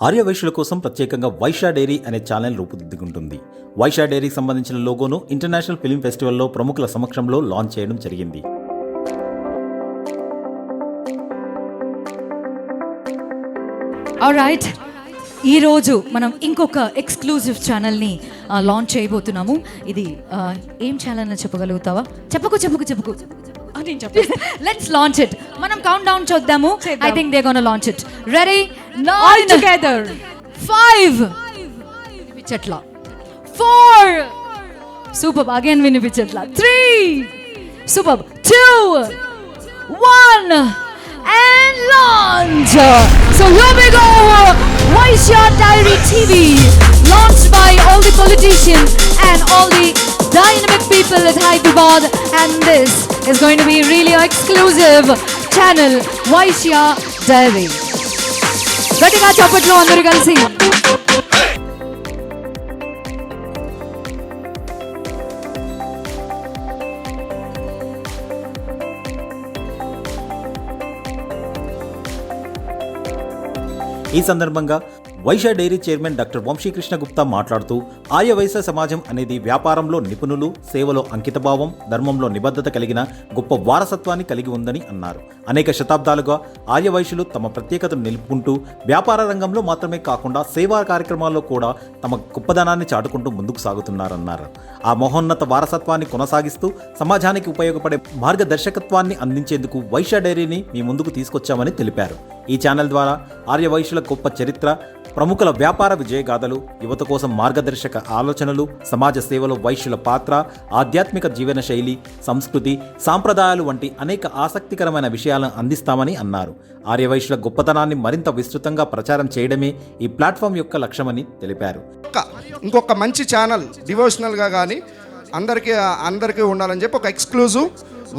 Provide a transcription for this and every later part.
ఆర్యవైశ్యుల కోసం ప్రత్యేకంగా వైశ్య డైరీ అనే ఛానల్ రూపుదిద్దుకుంటుంది. వైశ్య డైరీకి సంబంధించిన లోగోను ఇంటర్నేషనల్ ఫిల్మ్ ఫెస్టివల్లో ప్రముఖుల సమక్షంలో లాంచ్ చేయడం జరిగింది. ఆల్రైట్, ఈరోజు మనం ఇంకొక ఎక్స్క్లూజివ్ ఛానల్ని లాంచ్ చేయబోతున్నాము. ఇది ఏం ఛానల్ అని చెప్పగలుగుతావా? చెప్పకు. Let's launch it. మనం కౌంట్ డౌన్ చూద్దాము. I think they gonna launch it. Ready? All together. 5 వినిపించట్లా. 4 సూపర్, అగైన్ వినిపించట్లా. 3 super. 2 1 and launch. So here we go. Vaishya Diary TV, launched by all the politicians and all the dynamic people at Hyderabad, and this is going to be really an exclusive channel, Vaishya Diary. గట్టిగా చప్పట్లు అందరూ కలిసి. ఈ సందర్భంగా Vaishya dairy chairman doctor Vamsikrishna Gupta మాట్లాడుతూ, ఆర్యవైశ్య సమాజం అనేది వ్యాపారంలో నిపుణులు, సేవలో అంకితభావం, ధర్మంలో నిబద్ధత కలిగిన గొప్ప వారసత్వాన్ని కలిగి ఉందని అన్నారు. అనేక శతాబ్దాలుగా ఆర్యవైశ్యులు తమ ప్రత్యేకతను నిలుపుకుంటూ వ్యాపార రంగంలో మాత్రమే కాకుండా సేవా కార్యక్రమాల్లో కూడా తమ గొప్పదనాన్ని చాటుకుంటూ ముందుకు సాగుతున్నారన్నారు. ఆ మహోన్నత వారసత్వాన్ని కొనసాగిస్తూ సమాజానికి ఉపయోగపడే మార్గదర్శకత్వాన్ని అందించేందుకు వైశ్య డైరీని మీ ముందుకు తీసుకొచ్చామని తెలిపారు. ఈ ఛానల్ ద్వారా ఆర్యవైశ్యుల గొప్ప చరిత్ర, ప్రముఖుల వ్యాపార విజయగాథలు, యువత కోసం మార్గదర్శక ఆలోచనలు, సమాజ సేవలో వైశ్యుల పాత్ర, ఆధ్యాత్మిక జీవన శైలి, సంస్కృతి, సాంప్రదాయాలు వంటి అనేక ఆసక్తికరమైన విషయాలను అందిస్తామని అన్నారు. ఆర్యవైశ్యుల గొప్పతనాన్ని మరింత విస్తృతంగా ప్రచారం చేయడమే ఈ ప్లాట్ఫామ్ యొక్క లక్ష్యమని తెలిపారు. ఇంకొక మంచి ఛానల్ డివోషనల్గా కానీ అందరికీ ఉండాలని చెప్పి ఒక ఎక్స్క్లూజివ్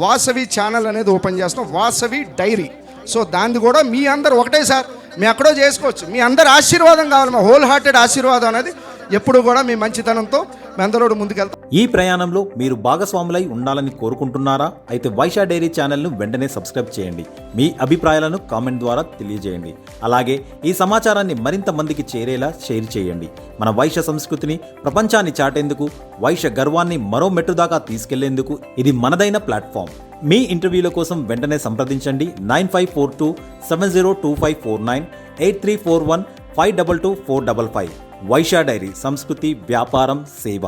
వాసవి ఛానల్ అనేది ఓపెన్ చేస్తున్నాం, వాసవి డైరీ. సో దాన్ని కూడా మీ అందరు ఒకటే సార్, మీ ఎక్కడో చేసుకోవచ్చు. మీ అందరు ఆశీర్వాదం కావాలి, మా హోల్ హార్టెడ్ ఆశీర్వాదం అనేది ఎప్పుడు కూడా మీ మంచితనంతో మీ అందరూ ముందుకెళ్తాం. ఈ ప్రయాణంలో మీరు భాగస్వాములై ఉండాలని కోరుకుంటున్నారా? అయితే వైశ్య డైరీ ఛానల్ను వెంటనే సబ్స్క్రైబ్ చేయండి. మీ అభిప్రాయాలను కామెంట్ ద్వారా తెలియజేయండి. అలాగే ఈ సమాచారాన్ని మరింత మందికి చేరేలా షేర్ చేయండి. మన వైశ్య సంస్కృతిని ప్రపంచాన్ని చాటేందుకు, వైశ్య గర్వాన్ని మరో మెట్టు దాకా తీసుకెళ్లేందుకు ఇది మనదైన ప్లాట్ఫామ్. మీ ఇంటర్వ్యూల కోసం వెంటనే సంప్రదించండి 9542 702549 8341 522 455. వైశ్య డైరీ, సంస్కృతి, వ్యాపారం, సేవ.